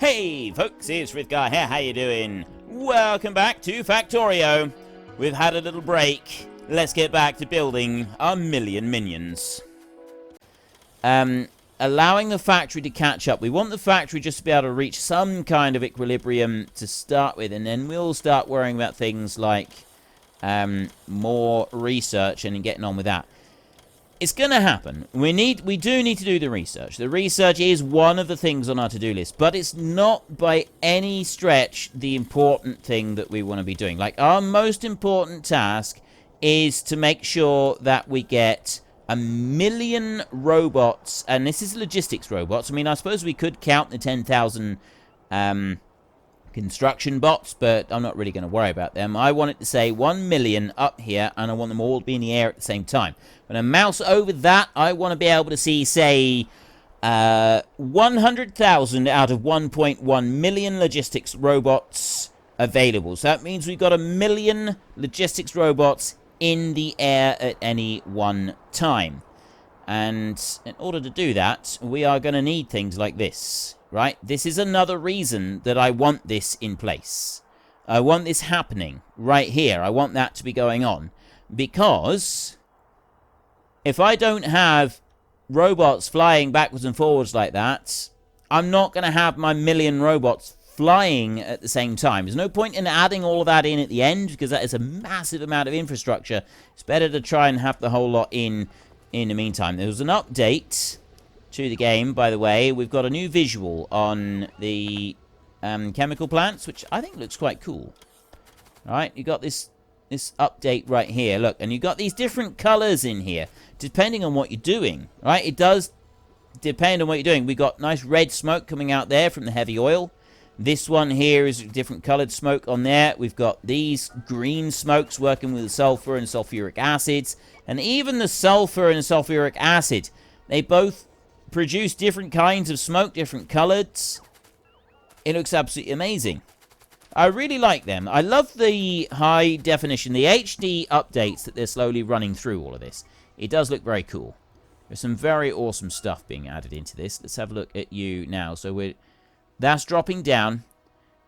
Hey folks, it's Frithgar here, how you doing? Welcome back to Factorio. We've had a little break. Let's get back to building our million minions. Allowing the factory to catch up. We want the factory just to be able to reach some kind of equilibrium to start with, and then we'll start worrying about things like more research and getting on with that. It's going to happen. We do need to do the research. The research is one of the things on our to-do list, but it's not by any stretch the important thing that we want to be doing. Like, our most important task is to make sure that we get 1 million robots, and this is logistics robots. I mean, I suppose we could count the 10,000 construction bots, but I'm not really going to worry about them. I want it to say 1 million up here, and I want them all to be in the air at the same time. When I mouse over that, I want to be able to see, say, 100,000 out of 1.1 million logistics robots available. So that means we've got 1 million logistics robots in the air at any one time. And in order to do that, we are going to need things like this. Right? This is another reason that I want this in place. I want this happening right here. I want that to be going on. Because if I don't have robots flying backwards and forwards like that, I'm not going to have my 1 million robots flying at the same time. There's no point in adding all of that in at the end, because that is a massive amount of infrastructure. It's better to try and have the whole lot in the meantime. There was an update to the game, by the way. We've got a new visual on the chemical plants, which I think looks quite cool. Alright, you got this update right here, look, and you got these different colors in here, depending on what you're doing. Right, it does depend on what you're doing. We got nice red smoke coming out there from the heavy oil. This one here is different colored smoke on there. We've got these green smokes working with sulfur and sulfuric acids, and even the sulfur and sulfuric acid, they both produce different kinds of smoke, different colors. It looks absolutely amazing. I really like them. I love the high definition, the HD updates that they're slowly running through all of this. It does look very cool. There's some very awesome stuff being added into this. Let's have a look at you now. So that's dropping down.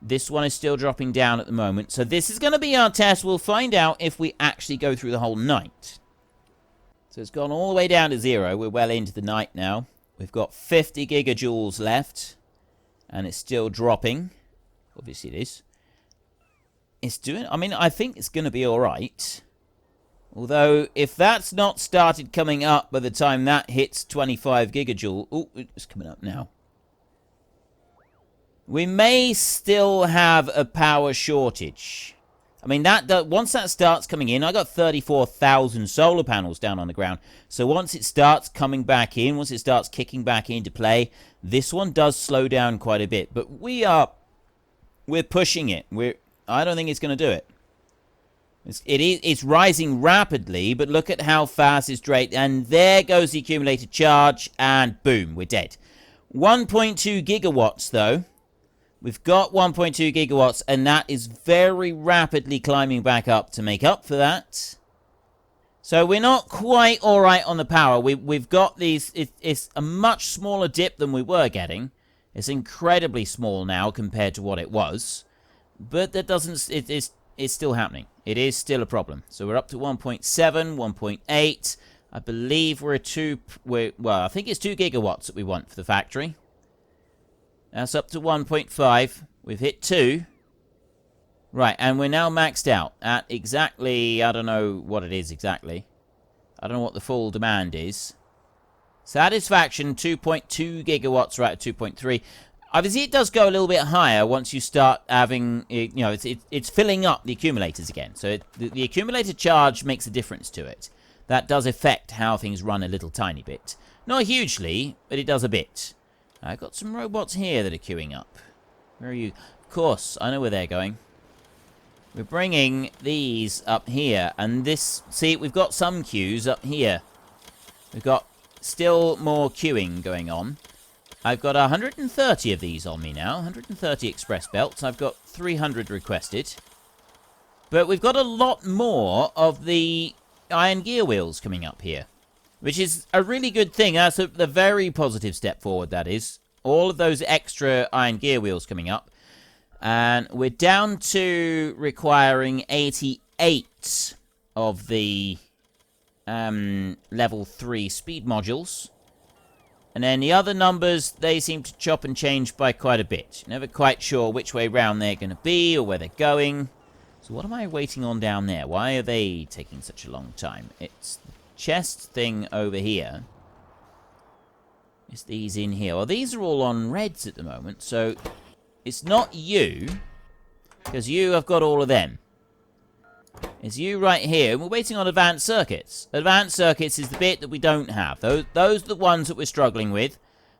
This one is still dropping down at the moment. So this is going to be our test. We'll find out if we actually go through the whole night. So it's gone all the way down to 0. We're well into the night now. We've got 50 gigajoules left, and it's still dropping. Obviously it is. It's doing, I mean, I think it's going to be alright. Although, if that's not started coming up by the time that hits 25 gigajoule... Oh, it's coming up now. We may still have a power shortage. I mean, once that starts coming in, I got 34,000 solar panels down on the ground. So once it starts coming back in, once it starts kicking back into play, this one does slow down quite a bit. But we're pushing it. I don't think it's going to do it. It's rising rapidly, but look at how fast it's drained. And there goes the accumulated charge, and boom, we're dead. 1.2 gigawatts, though. We've got 1.2 gigawatts, and that is very rapidly climbing back up to make up for that. So we're not quite all right on the power. We've got these... It's a much smaller dip than we were getting. It's incredibly small now compared to what it was. But that doesn't... It's still happening. It is still a problem. So we're up to 1.7, 1.8. I believe we're at well, I think it's 2 gigawatts that we want for the factory. That's up to 1.5. We've hit 2. Right, and we're now maxed out at exactly... I don't know what it is exactly. I don't know what the full demand is. Satisfaction, 2.2 gigawatts, right at 2.3. Obviously, it does go a little bit higher once you start having... You know, it's filling up the accumulators again. So the accumulator charge makes a difference to it. That does affect how things run a little tiny bit. Not hugely, but it does a bit. I've got some robots here that are queuing up. Where are you? Of course, I know where they're going. We're bringing these up here. And this... See, we've got some queues up here. We've got still more queuing going on. I've got 130 of these on me now. 130 express belts. I've got 300 requested. But we've got a lot more of the iron gear wheels coming up here. Which is a really good thing. That's a very positive step forward, that is. all of those extra iron gear wheels coming up. And we're down to requiring 88 of the level 3 speed modules. And then the other numbers, they seem to chop and change by quite a bit. Never quite sure which way round they're going to be or where they're going. So what am I waiting on down there? Why are they taking such a long time? It's the chest thing over here. It's these in here. Well, these are all on reds at the moment, so it's not you, because you have got all of them. It's you right here, and we're waiting on advanced circuits. Advanced circuits is the bit that we don't have. Those are the ones that we're struggling with.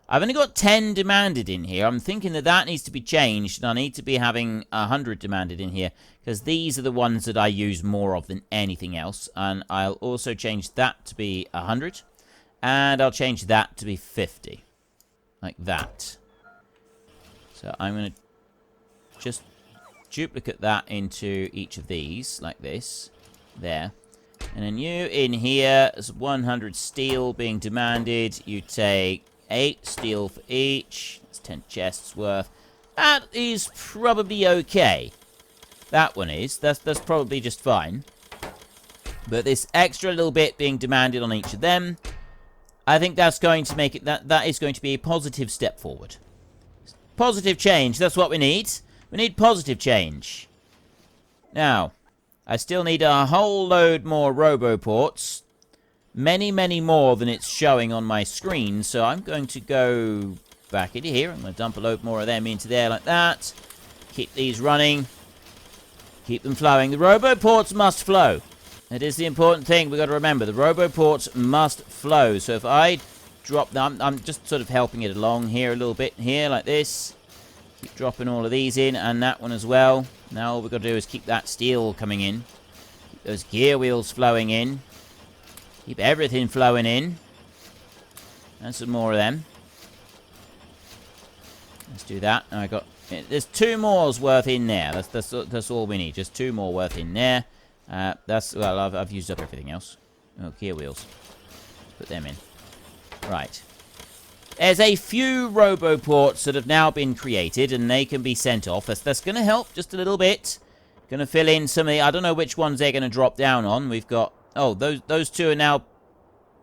I've only got 10 demanded in here. I'm thinking that that needs to be changed, and I need to be having 100 demanded in here, because these are the ones that I use more of than anything else. And I'll also change that to be 100, and I'll change that to be 50, like that. So I'm going to just duplicate that into each of these, like this. There. And then you in here, there's 100 steel being demanded. You take 8 steel for each. That's 10 chests worth. That is probably okay. That one is. That's probably just fine. But this extra little bit being demanded on each of them, I think that's going to make it... That is going to be a positive step forward. Positive change, that's what we need. We need positive change. Now, I still need a whole load more Robo Ports. Many, many more than it's showing on my screen. So I'm going to go back into here. I'm going to dump a load more of them into there like that. Keep these running. Keep them flowing. The Robo Ports must flow. It is the important thing we've got to remember. The Robo Ports must flow. So if I drop them, I'm just sort of helping it along here a little bit here like this. Keep dropping all of these in, and that one as well. Now all we've got to do is keep that steel coming in. Keep those gear wheels flowing in. Keep everything flowing in. And some more of them. Let's do that. And I got... There's 2 more's worth in there. That's all we need. Just 2 more worth in there. Well, I've used up everything else. Oh, gear wheels. Let's put them in. Right. There's a few Robo Ports that have now been created, and they can be sent off. That's going to help just a little bit. Going to fill in some of the... I don't know which ones they're going to drop down on. We've got... Oh, those 2 are now...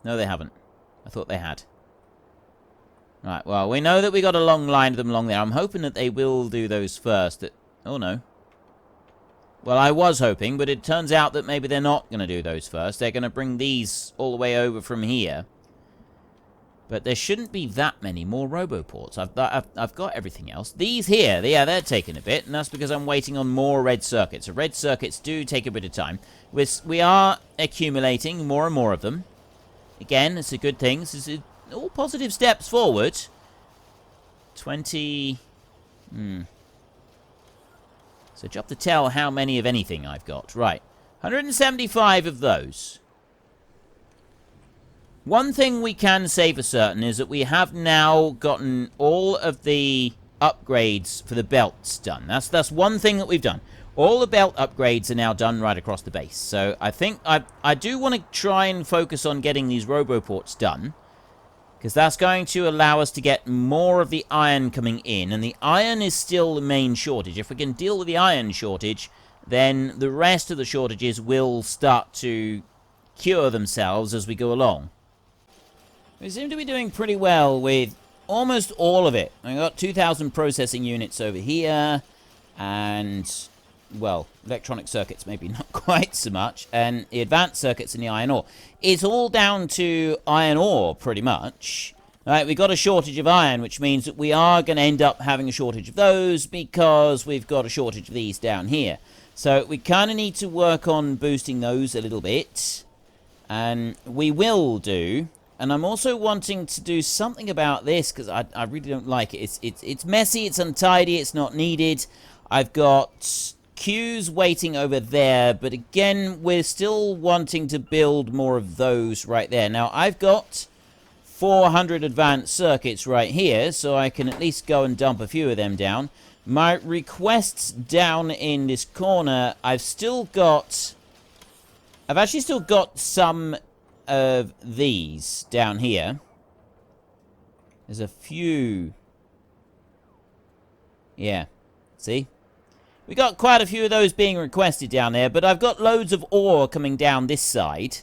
No, they haven't. I thought they had. Right, well, we know that we got a long line of them along there. I'm hoping that they will do those first. Oh, no. Well, I was hoping, but it turns out that maybe they're not going to do those first. They're going to bring these all the way over from here. But there shouldn't be that many more Robo Ports. I've got everything else. These here, yeah, they're taking a bit, and that's because I'm waiting on more red circuits. So red circuits do take a bit of time. We are accumulating more and more of them. Again, it's a good thing. This is all positive steps forward. 20... So job to tell how many of anything I've got. Right. 175 of those. One thing we can say for certain is that we have now gotten all of the upgrades for the belts done. That's one thing that we've done. All the belt upgrades are now done right across the base. So I think I do want to try and focus on getting these Robo Ports done, because that's going to allow us to get more of the iron coming in. And the iron is still the main shortage. If we can deal with the iron shortage, then the rest of the shortages will start to cure themselves as we go along. We seem to be doing pretty well with almost all of it. We've got 2,000 processing units over here, and, well, electronic circuits maybe not quite so much, and the advanced circuits and the iron ore. It's all down to iron ore, pretty much. Right, we've got a shortage of iron, which means that we are going to end up having a shortage of those, because we've got a shortage of these down here. So we kind of need to work on boosting those a little bit, and we will do. And I'm also wanting to do something about this, because I really don't like it. It's messy, it's untidy, it's not needed. I've got queues waiting over there, but again, we're still wanting to build more of those right there. Now, I've got 400 advanced circuits right here, so I can at least go and dump a few of them down. My requests down in this corner, I've actually still got some of these down here. There's a few Yeah. See? We got quite a few of those being requested down there, but I've got loads of ore coming down this side,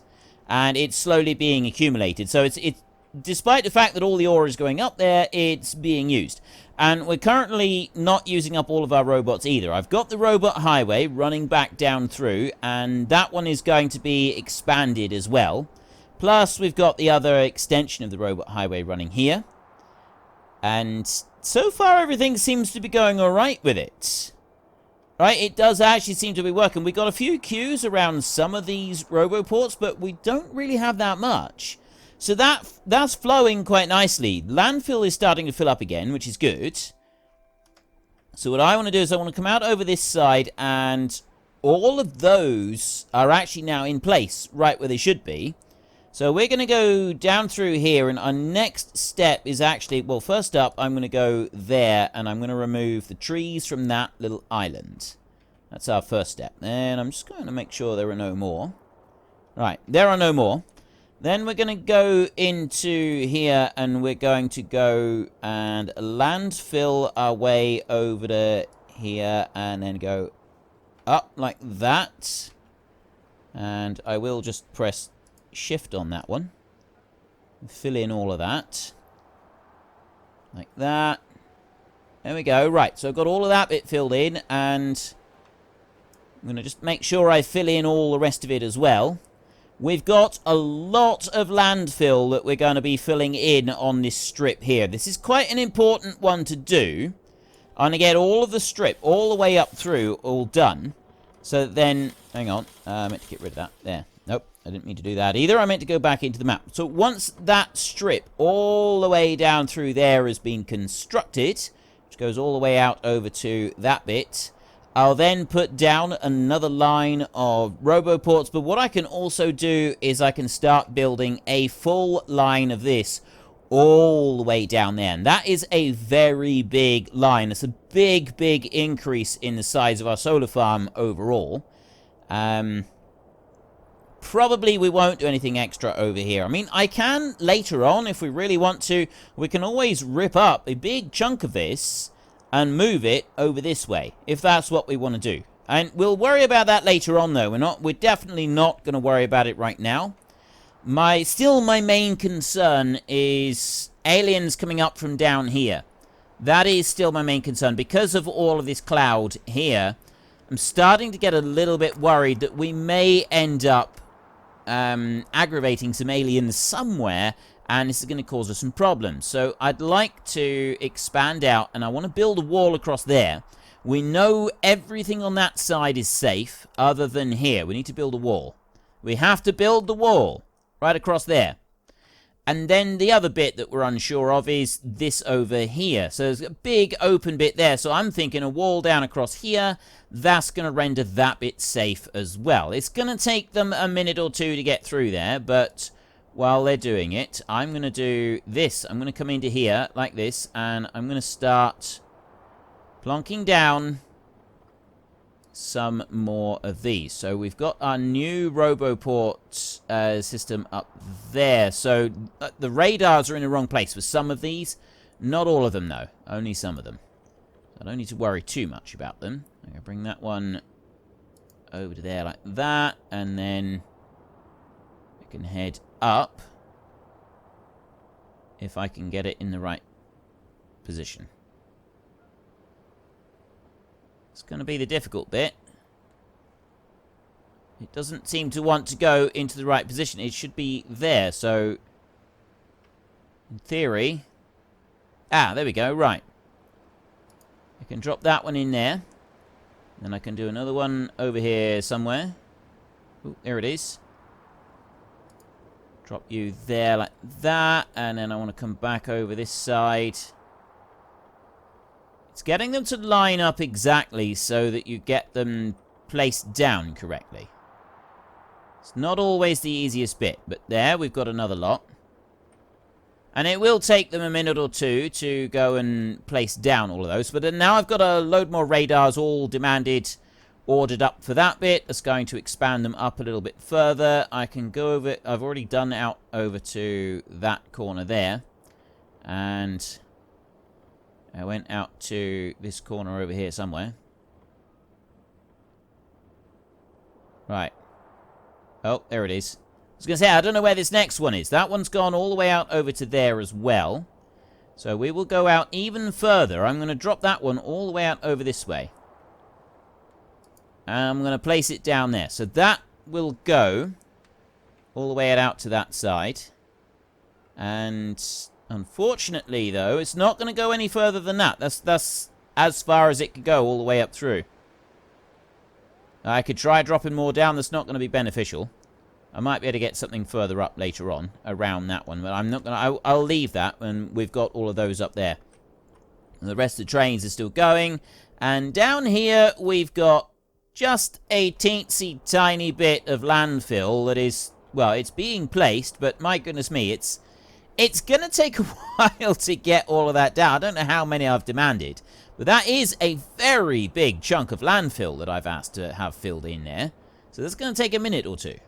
and it's slowly being accumulated. So it's despite the fact that all the ore is going up there, it's being used. And we're currently not using up all of our robots either. I've got the robot highway running back down through, and that one is going to be expanded as well. Plus, we've got the other extension of the robot highway running here. And so far, everything seems to be going alright with it. Right, it does actually seem to be working. We've got a few queues around some of these Robo Ports, but we don't really have that much. So that's flowing quite nicely. Landfill is starting to fill up again, which is good. So what I want to do is I want to come out over this side, and all of those are actually now in place, right where they should be. So we're going to go down through here, and our next step is actually, well, first up, I'm going to go there, and I'm going to remove the trees from that little island. That's our first step. And I'm just going to make sure there are no more. Right, there are no more. Then we're going to go into here, and we're going to go and landfill our way over to here, and then go up like that. And I will just press shift on that one. Fill in all of that. Like that. There we go. Right, so I've got all of that bit filled in, and I'm going to just make sure I fill in all the rest of it as well. We've got a lot of landfill that we're going to be filling in on this strip here. This is quite an important one to do. I'm going to get all of the strip all the way up through all done. So then, hang on, I meant to get rid of that. There. Nope, I didn't mean to do that either. I meant to go back into the map. So once that strip all the way down through there has been constructed, which goes all the way out over to that bit, I'll then put down another line of Robo Ports. But what I can also do is I can start building a full line of this all the way down there. And that is a very big line. It's a big, big increase in the size of our solar farm overall. Probably we won't do anything extra over here. I mean, I can later on, if we really want to, we can always rip up a big chunk of this and move it over this way, if that's what we want to do. And we'll worry about that later on, though. We're definitely not going to worry about it right now. Still my main concern is aliens coming up from down here. That is still my main concern. Because of all of this cloud here, I'm starting to get a little bit worried that we may end up aggravating some aliens somewhere, and this is going to cause us some problems. So I'd like to expand out, and I want to build a wall across there. We know everything on that side is safe, other than here. We need to build a wall. We have to build the wall right across there. And then the other bit that we're unsure of is this over here. So there's a big open bit there. So I'm thinking a wall down across here. That's going to render that bit safe as well. It's going to take them a minute or two to get through there, but while they're doing it, I'm going to do this. I'm going to come into here like this, and I'm going to start plonking down some more of these. So we've got our new RoboPort system up there. So the radars are in the wrong place for some of these. Not all of them, though. Only some of them. I don't need to worry too much about them. I'm going to bring that one over to there like that, and then I can head up if I can get it in the right position. It's going to be the difficult bit. It doesn't seem to want to go into the right position. It should be there, so in theory... Ah, there we go, right. I can drop that one in there. Then I can do another one over here somewhere. Ooh, there it is. Drop you there like that, and then I want to come back over this side. It's getting them to line up exactly so that you get them placed down correctly. It's not always the easiest bit, but there, we've got another lot. And it will take them a minute or two to go and place down all of those. But then now I've got a load more radars all demanded, ordered up for that bit. That's going to expand them up a little bit further. I can go over... I've already done out over to that corner there. And I went out to this corner over here somewhere. Right. Oh, there it is. I was going to say, I don't know where this next one is. That one's gone all the way out over to there as well. So we will go out even further. I'm going to drop that one all the way out over this way. And I'm going to place it down there. So that will go all the way out to that side. And unfortunately, though, it's not going to go any further than that. That's as far as it could go all the way up through. I could try dropping more down. That's not going to be beneficial. I might be able to get something further up later on around that one, but I'm not going to... I'll leave that when we've got all of those up there. And the rest of the trains are still going. And down here, we've got just a teensy tiny bit of landfill that is... Well, it's being placed, but my goodness me, it's going to take a while to get all of that down. I don't know how many I've demanded, but that is a very big chunk of landfill that I've asked to have filled in there. So that's going to take a minute or two.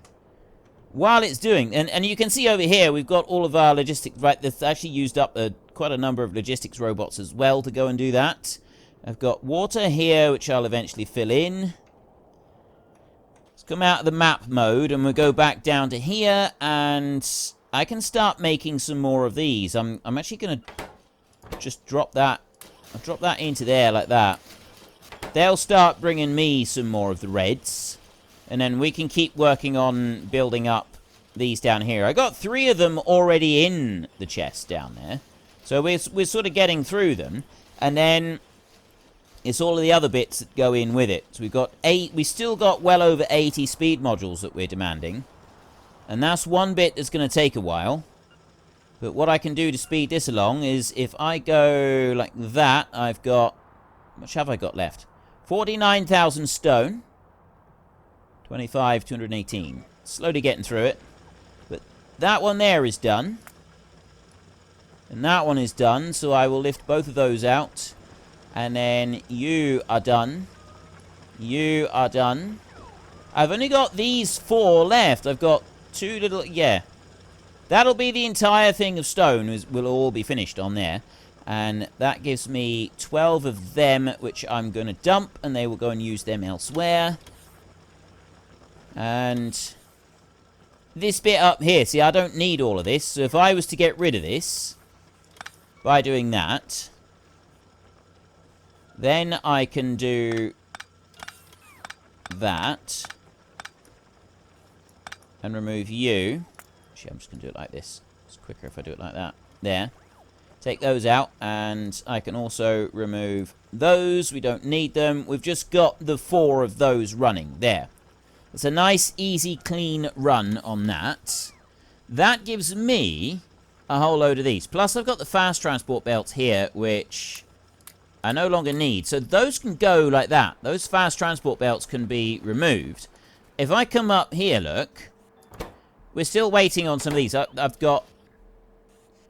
While it's doing, and you can see over here, we've got all of our logistics, right, that's actually used up quite a number of logistics robots as well to go and do that. I've got water here, which I'll eventually fill in. Let's come out of the map mode, and we'll go back down to here, and I can start making some more of these. I'm actually going to just drop that, I'll drop that into there like that. They'll start bringing me some more of the reds. And then we can keep working on building up these down here. I got 3 of them already in the chest down there. So we're sort of getting through them. And then it's all of the other bits that go in with it. So we've got 8. We still got well over 80 speed modules that we're demanding. And that's one bit that's going to take a while. But what I can do to speed this along is if I go like that, I've got... How much have I got left? 49,000 stone. 25, 218. Slowly getting through it. But that one there is done. And that one is done. So I will lift both of those out. And then you are done. You are done. I've only got these 4 left. I've got 2 little... Yeah. That'll be the entire thing of stone. Will all be finished on there. And that gives me 12 of them, which I'm going to dump. And they will go and use them elsewhere. And this bit up here, see, I don't need all of this. So if I was to get rid of this by doing that, then I can do that and remove you. Actually, I'm just going to do it like this. It's quicker if I do it like that. There. Take those out, and I can also remove those. We don't need them. We've just got the 4 of those running. There. It's a nice, easy, clean run on that. That gives me a whole load of these. Plus, I've got the fast transport belts here, which I no longer need. So those can go like that. Those fast transport belts can be removed. If I come up here, look, we're still waiting on some of these. I've got...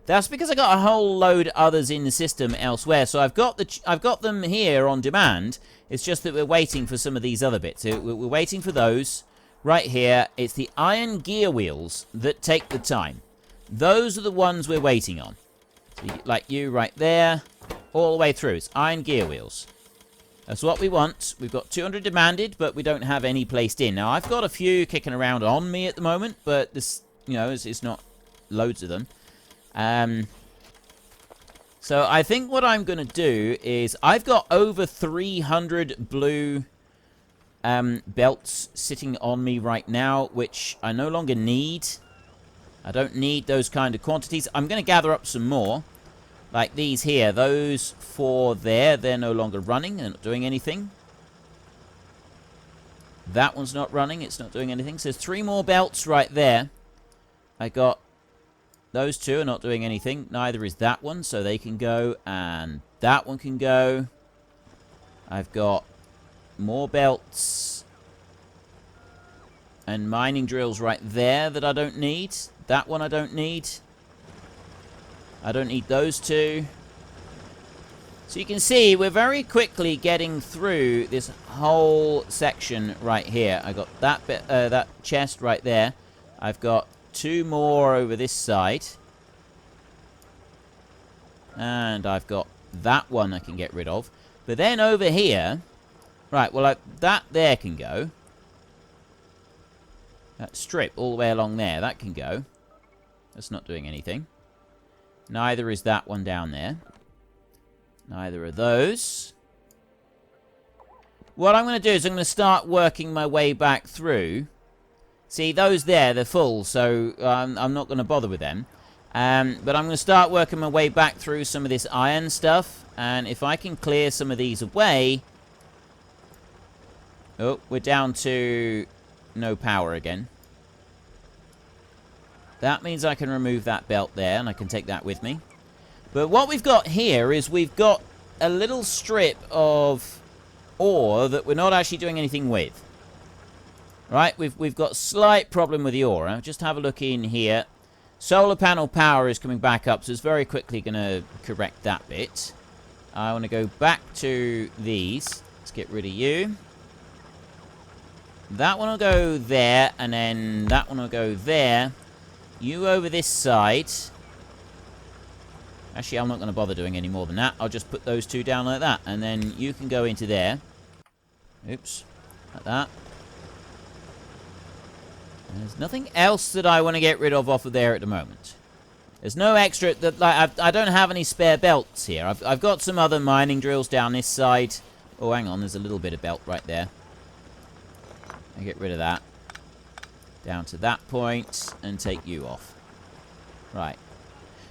That's because I got a whole load of others in the system elsewhere. So I've got them here on demand. It's just that we're waiting for some of these other bits. So we're waiting for those right here. It's the iron gear wheels that take the time. Those are the ones we're waiting on. So like you right there, all the way through. It's iron gear wheels. That's what we want. We've got 200 demanded, but we don't have any placed in. Now, I've got a few kicking around on me at the moment, but this, you know, it's not loads of them. So I think what I'm going to do is I've got over 300 blue belts sitting on me right now, which I no longer need. I don't need those kind of quantities. I'm going to gather up some more. Like these here. Those 4 there, they're no longer running. They're not doing anything. That one's not running. It's not doing anything. So there's 3 more belts right there. I got... Those 2 are not doing anything. Neither is that one, so they can go. And that one can go. I've got more belts and mining drills right there that I don't need. That one I don't need. I don't need those 2. So you can see we're very quickly getting through this whole section right here. I got that bit, that chest right there. I've got 2 more over this side. And I've got that one I can get rid of. But then over here... Right, well, that there can go. That strip all the way along there, that can go. That's not doing anything. Neither is that one down there. Neither are those. What I'm going to do is I'm going to start working my way back through. See, those there, they're full, so I'm not going to bother with them. But I'm going to start working my way back through some of this iron stuff. And if I can clear some of these away... Oh, we're down to no power again. That means I can remove that belt there, and I can take that with me. But what we've got here is we've got a little strip of ore that we're not actually doing anything with. Right, we've got a slight problem with the ore. I'll just have a look in here. Solar panel power is coming back up, so it's very quickly going to correct that bit. I want to go back to these. Let's get rid of you. That one will go there, and then that one will go there. You over this side. Actually, I'm not going to bother doing any more than that. I'll just put those two down like that, and then you can go into there. Oops. Like that. There's nothing else that I want to get rid of off of there at the moment. There's no extra... I don't have any spare belts here. I've got some other mining drills down this side. Oh, hang on. There's a little bit of belt right there. I'll get rid of that. Down to that point. And take you off. Right.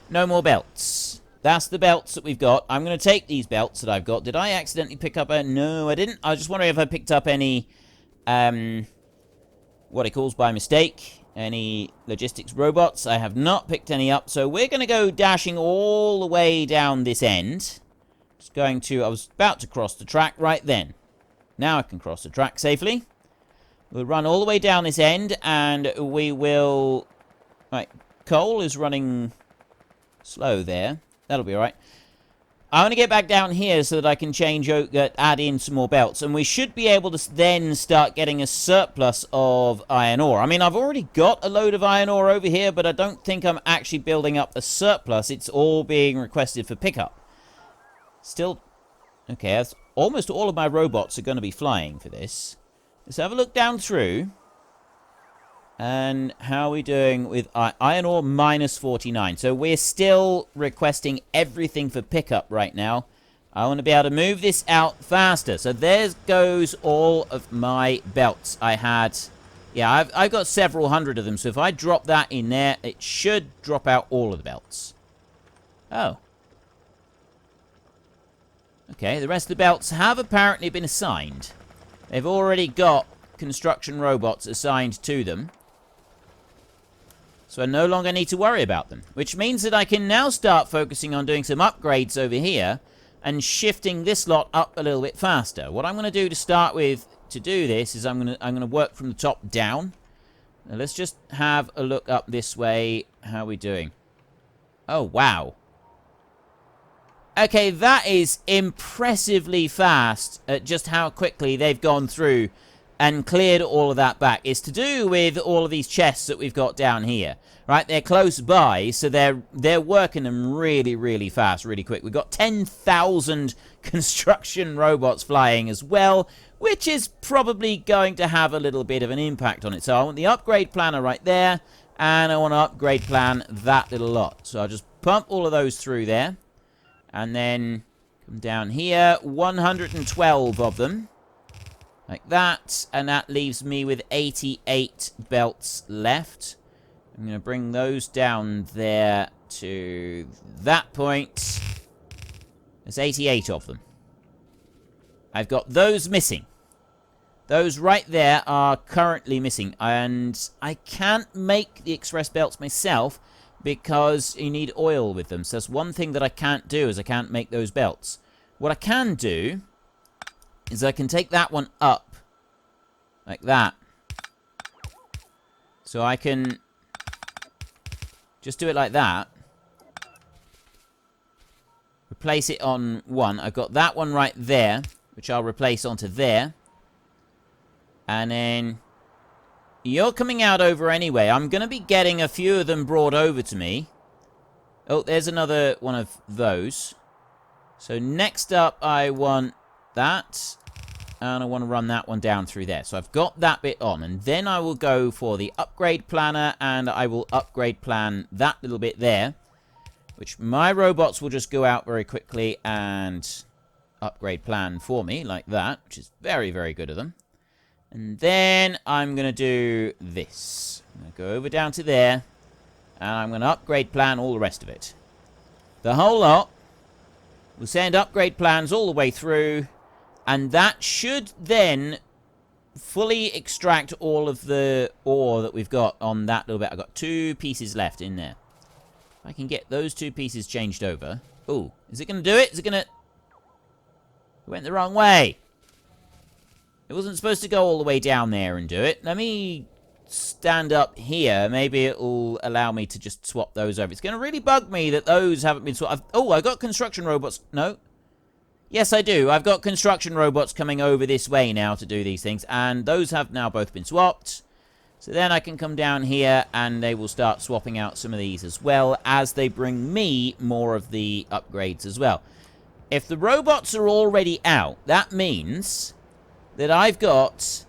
No more belts. That's the belts that we've got. I'm going to take these belts that I've got. Did I accidentally pick up a... No, I didn't. I was just wondering if I picked up any... what it calls by mistake. Any logistics robots. I have not picked any up. So we're going to go dashing all the way down this end. Just going to... I was about to cross the track right then. Now I can cross the track safely. We'll run all the way down this end. And we will... Right. Coal is running slow there. That'll be alright. I want to get back down here so that I can add in some more belts. And we should be able to then start getting a surplus of iron ore. I mean, I've already got a load of iron ore over here, but I don't think I'm actually building up a surplus. It's all being requested for pickup. Still, okay, that's almost all of my robots are going to be flying for this. Let's have a look down through. And how are we doing with iron ore? Minus 49. So we're still requesting everything for pickup right now. I want to be able to move this out faster. So there goes all of my belts. I had... Yeah, I've got several hundred of them. So if I drop that in there, it should drop out all of the belts. Oh. Okay, the rest of the belts have apparently been assigned. They've already got construction robots assigned to them. So I no longer need to worry about them. Which means that I can now start focusing on doing some upgrades over here. And shifting this lot up a little bit faster. What I'm going to do to start with to do this is I'm going to work from the top down. Now let's just have a look up this way. How are we doing? Oh, wow. Okay, that is impressively fast at just how quickly they've gone through and cleared all of that back. It's to do with all of these chests that we've got down here. Right, they're close by, so they're working them really, really fast, really quick. We've got 10,000 construction robots flying as well, which is probably going to have a little bit of an impact on it. So I want the upgrade planner right there, and I want to upgrade plan that little lot. So I'll just pump all of those through there, and then come down here, 112 of them. Like that, and that leaves me with 88 belts left. I'm going to bring those down there to that point. There's 88 of them. I've got those missing. Those right there are currently missing. And I can't make the express belts myself because you need oil with them. So that's one thing that I can't do, is I can't make those belts. What I can do is I can take that one up like that. So I can just do it like that. Replace it on one. I've got that one right there, which I'll replace onto there. And then you're coming out over anyway. I'm going to be getting a few of them brought over to me. Oh, there's another one of those. So next up, I want that. And I want to run that one down through there. So I've got that bit on. And then I will go for the upgrade planner. And I will upgrade plan that little bit there. Which my robots will just go out very quickly and upgrade plan for me. Like that. Which is very, very good of them. And then I'm going to do this. I'm going to go over down to there. And I'm going to upgrade plan all the rest of it. The whole lot. We'll send upgrade plans all the way through. And that should then fully extract all of the ore that we've got on that little bit. I've got 2 pieces left in there. If I can get those 2 pieces changed over. Oh, is it going to do it? Is it going to... It went the wrong way. It wasn't supposed to go all the way down there and do it. Let me stand up here. Maybe it will allow me to just swap those over. It's going to really bug me that those haven't been swapped. Oh, I got construction robots. No. Yes, I do. I've got construction robots coming over this way now to do these things. And those have now both been swapped. So then I can come down here and they will start swapping out some of these as well as they bring me more of the upgrades as well. If the robots are already out, that means that I've got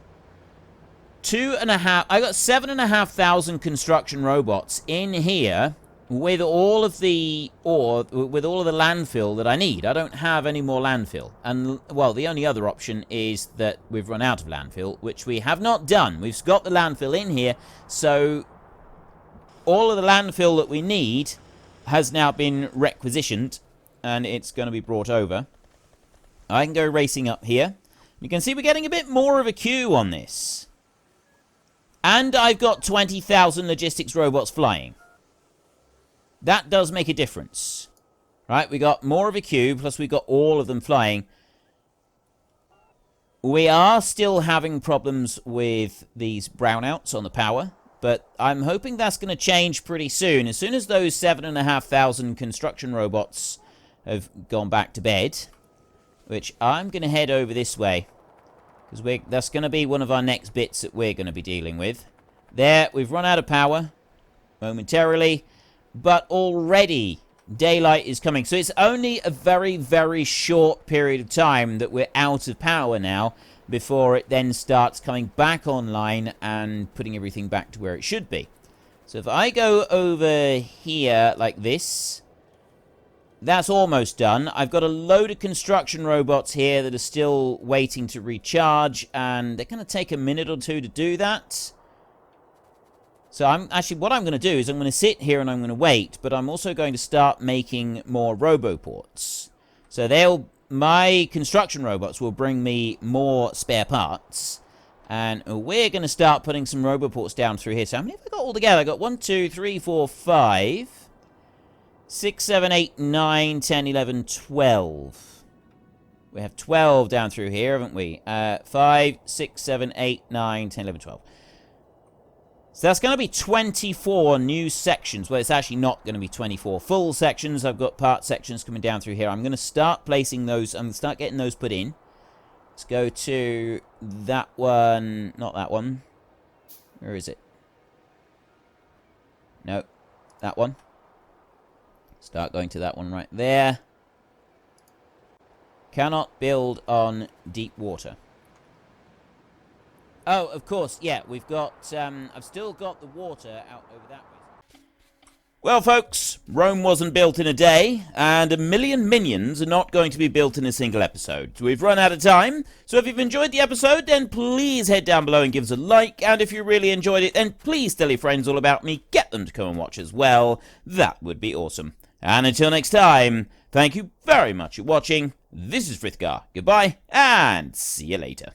7,500 construction robots in here with all of the ore, with all of the landfill that I need. I don't have any more landfill. And, well, the only other option is that we've run out of landfill, which we have not done. We've got the landfill in here, so all of the landfill that we need has now been requisitioned, and it's going to be brought over. I can go racing up here. You can see we're getting a bit more of a queue on this. And I've got 20,000 logistics robots flying. That does make a difference. Right, we got more of a queue, plus we got all of them flying. We are still having problems with these brownouts on the power, but I'm hoping that's going to change pretty soon. As soon as those 7,500 construction robots have gone back to bed, which I'm going to head over this way, because that's going to be one of our next bits that we're going to be dealing with. There, we've run out of power momentarily. But already, daylight is coming. So it's only a very, very short period of time that we're out of power now before it then starts coming back online and putting everything back to where it should be. So if I go over here like this, that's almost done. I've got a load of construction robots here that are still waiting to recharge, and they're going to take a minute or 2 to do that. So what I'm going to do is I'm going to sit here and I'm going to wait, but I'm also going to start making more Robo Ports. So my construction robots will bring me more spare parts, and we're going to start putting some Robo Ports down through here. So how many have I got all together? I got 1, 2, 3, 4, 5, 6, 7, 8, 9, 10, 11, 12. We have 12 down through here, haven't we? 5, 6, 7, 8, 9, 10, 11, 12. So that's going to be 24 new sections. Well, it's actually not going to be 24 full sections. I've got part sections coming down through here. I'm going to start placing those. I'm going to start getting those put in. Let's go to that one. Not that one. Where is it? No, that one. Start going to that one right there. Cannot build on deep water. Oh, of course, yeah, we've got, I've still got the water out over that way. Well, folks, Rome wasn't built in a day, and 1 million minions are not going to be built in a single episode. We've run out of time, so if you've enjoyed the episode, then please head down below and give us a like, and if you really enjoyed it, then please tell your friends all about me, get them to come and watch as well. That would be awesome. And until next time, thank you very much for watching. This is Frithgar. Goodbye, and see you later.